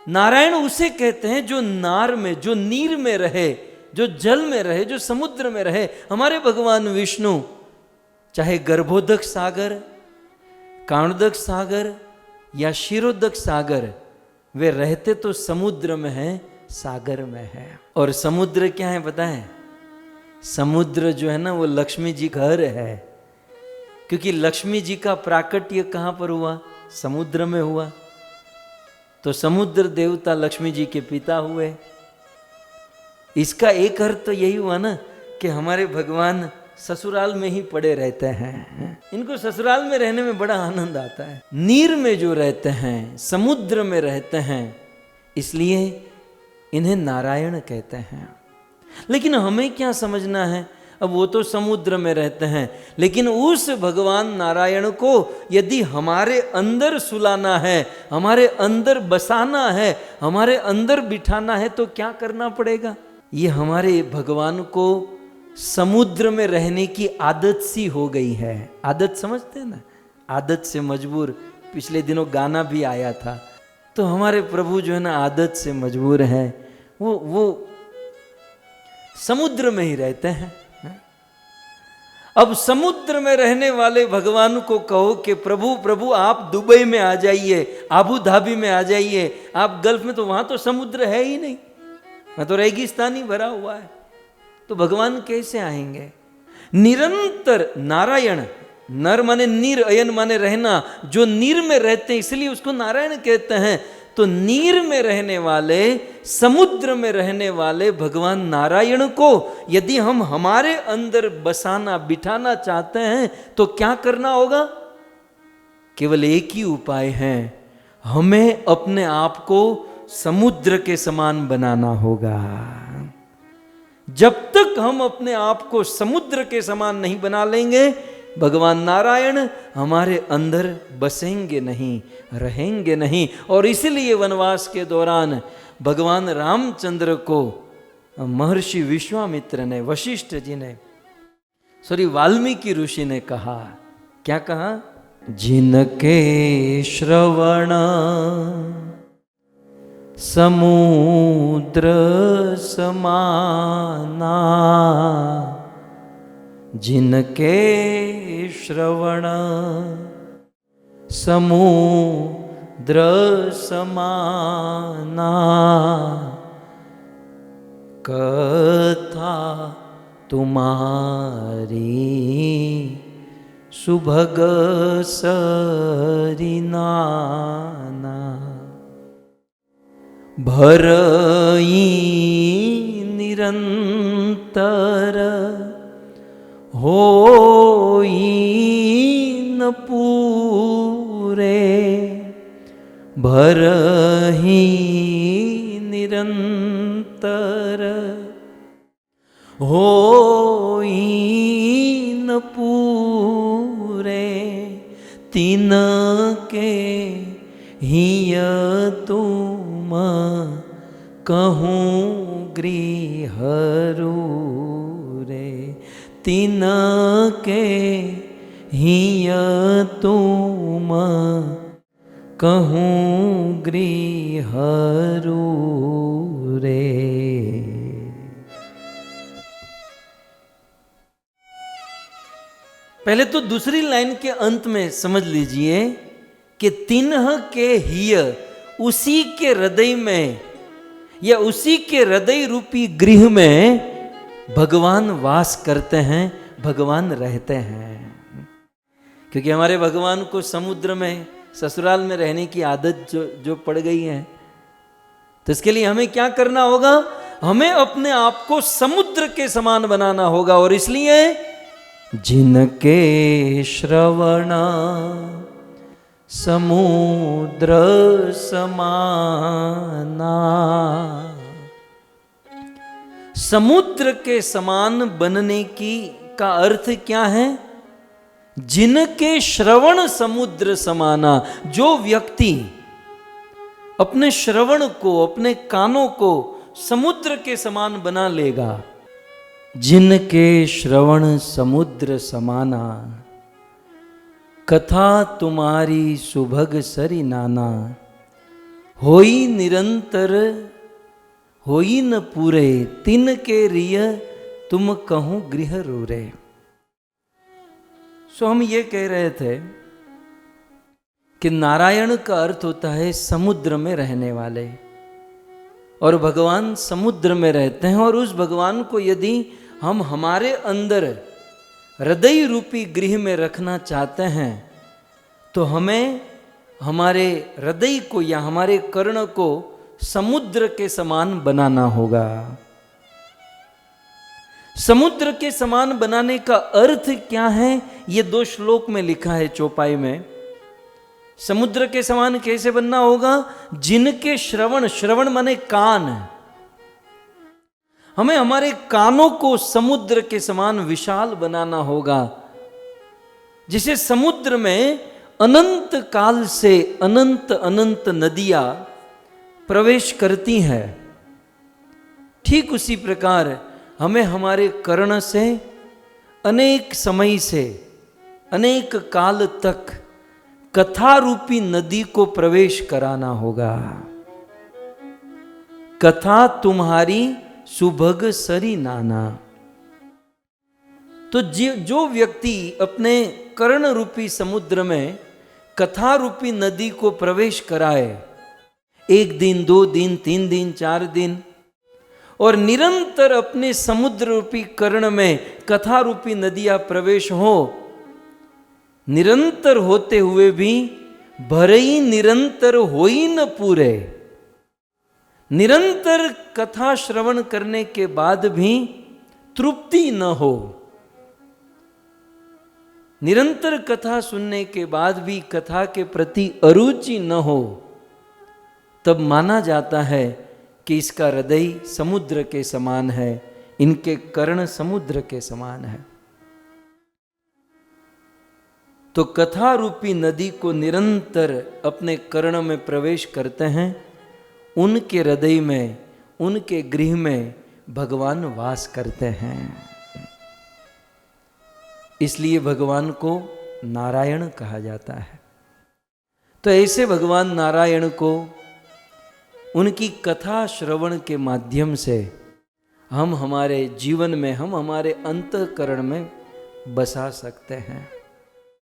नारायण उसे कहते हैं जो नार में, जो नीर में रहे, जो जल में रहे, जो समुद्र में रहे। हमारे भगवान विष्णु चाहे गर्भोदक सागर, काणोदक सागर या क्षीरोदक सागर, वे रहते तो समुद्र में हैं, सागर में है। और समुद्र क्या है पता है? समुद्र जो है ना वो लक्ष्मी जी का घर है, क्योंकि लक्ष्मी जी का प्राकट्य कहाँ पर हुआ? समुद्र में हुआ। तो समुद्र देवता लक्ष्मी जी के पिता हुए। इसका एक अर्थ तो यही हुआ ना कि हमारे भगवान ससुराल में ही पड़े रहते हैं, इनको ससुराल में रहने में बड़ा आनंद आता है। नीर में जो रहते हैं, समुद्र में रहते हैं, इसलिए इन्हें नारायण कहते हैं। लेकिन हमें क्या समझना है? अब वो तो समुद्र में रहते हैं, लेकिन उस भगवान नारायण को यदि हमारे अंदर सुलाना है, हमारे अंदर बसाना है, हमारे अंदर बिठाना है, तो क्या करना पड़ेगा? ये हमारे भगवान को समुद्र में रहने की आदत सी हो गई है। आदत समझते हैं ना, आदत से मजबूर। पिछले दिनों गाना भी आया था। तो हमारे प्रभु जो है ना आदत से मजबूर हैं, वो समुद्र में ही रहते हैं। अब समुद्र में रहने वाले भगवान को कहो कि प्रभु प्रभु आप दुबई में आ जाइए, आबू धाबी में आ जाइए, आप गल्फ में, तो वहां तो समुद्र है ही नहीं, वहां तो रेगिस्तान ही भरा हुआ है। तो भगवान कैसे आएंगे? निरंतर नारायण, नर माने नीर, अयन माने रहना, जो नीर में रहते हैं इसलिए उसको नारायण कहते हैं। तो नीर में रहने वाले, समुद्र में रहने वाले भगवान नारायण को यदि हम हमारे अंदर बसाना, बिठाना चाहते हैं तो क्या करना होगा? केवल एक ही उपाय है, हमें अपने आप को समुद्र के समान बनाना होगा। जब तक हम अपने आप को समुद्र के समान नहीं बना लेंगे, भगवान नारायण हमारे अंदर बसेंगे नहीं, रहेंगे नहीं। और इसलिए वनवास के दौरान भगवान रामचंद्र को महर्षि विश्वामित्र ने, वशिष्ठ जी ने, वाल्मीकि ऋषि ने कहा, क्या कहा? जिनके श्रवण समुद्र समाना, जिनके श्रवण समुद्र समाना, कथा तुम्हारी सुभग सरिनाना, भरई निरंतर होई न पूरे, भरही निरंतर होई न पूरे, तिनके हिय तुम कहूँ गृहरू रे, तिनके हिय तुम कहूँ गृहरू रे। पहले तो दूसरी लाइन के अंत में समझ लीजिए कि तिन्ह के हिय, उसी के हृदय में या उसी के हृदय रूपी गृह में भगवान वास करते हैं, भगवान रहते हैं। क्योंकि हमारे भगवान को समुद्र में, ससुराल में रहने की आदत जो पड़ गई है, तो इसके लिए हमें क्या करना होगा? हमें अपने आप को समुद्र के समान बनाना होगा। और इसलिए जिनके श्रवण समुद्र समाना, समुद्र के समान बनने की का अर्थ क्या है? जिनके श्रवण समुद्र समाना, जो व्यक्ति अपने श्रवण को, अपने कानों को समुद्र के समान बना लेगा, जिनके श्रवण समुद्र समाना, कथा तुम्हारी सुभग सरी नाना, होई निरंतर होई न पूरे, तिन के रिय तुम कहूं गृह रूरे। सो हम ये कह रहे थे कि नारायण का अर्थ होता है समुद्र में रहने वाले, और भगवान समुद्र में रहते हैं। और उस भगवान को यदि हम हमारे अंदर हृदय रूपी गृह में रखना चाहते हैं तो हमें हमारे हृदय को या हमारे कर्ण को समुद्र के समान बनाना होगा। समुद्र के समान बनाने का अर्थ क्या है, ये 2 श्लोक में लिखा है चौपाई में। समुद्र के समान कैसे बनना होगा? जिनके श्रवण, श्रवण माने कान, हमें हमारे कानों को समुद्र के समान विशाल बनाना होगा। जिसे समुद्र में अनंत काल से अनंत अनंत नदियां प्रवेश करती हैं, ठीक उसी प्रकार हमें हमारे कर्ण से अनेक समय से अनेक काल तक कथा रूपी नदी को प्रवेश कराना होगा। कथा तुम्हारी सुभग सरी नाना। तो जो व्यक्ति अपने कर्ण रूपी समुद्र में कथा रूपी नदी को प्रवेश कराए, 1 दिन 2 दिन 3 दिन 4 दिन, और निरंतर अपने समुद्र रूपी कर्ण में कथा रूपी नदियां प्रवेश हो, निरंतर होते हुए भी भरई निरंतर होई न पूरे। निरंतर कथा श्रवण करने के बाद भी तृप्ति न हो, निरंतर कथा सुनने के बाद भी कथा के प्रति अरुचि न हो, तब माना जाता है कि इसका हृदय समुद्र के समान है, इनके कर्ण समुद्र के समान है। तो कथा रूपी नदी को निरंतर अपने कर्ण में प्रवेश करते हैं, उनके हृदय में, उनके गृह में भगवान वास करते हैं। इसलिए भगवान को नारायण कहा जाता है। तो ऐसे भगवान नारायण को उनकी कथा श्रवण के माध्यम से हम हमारे जीवन में, हम हमारे अंतःकरण में बसा सकते हैं।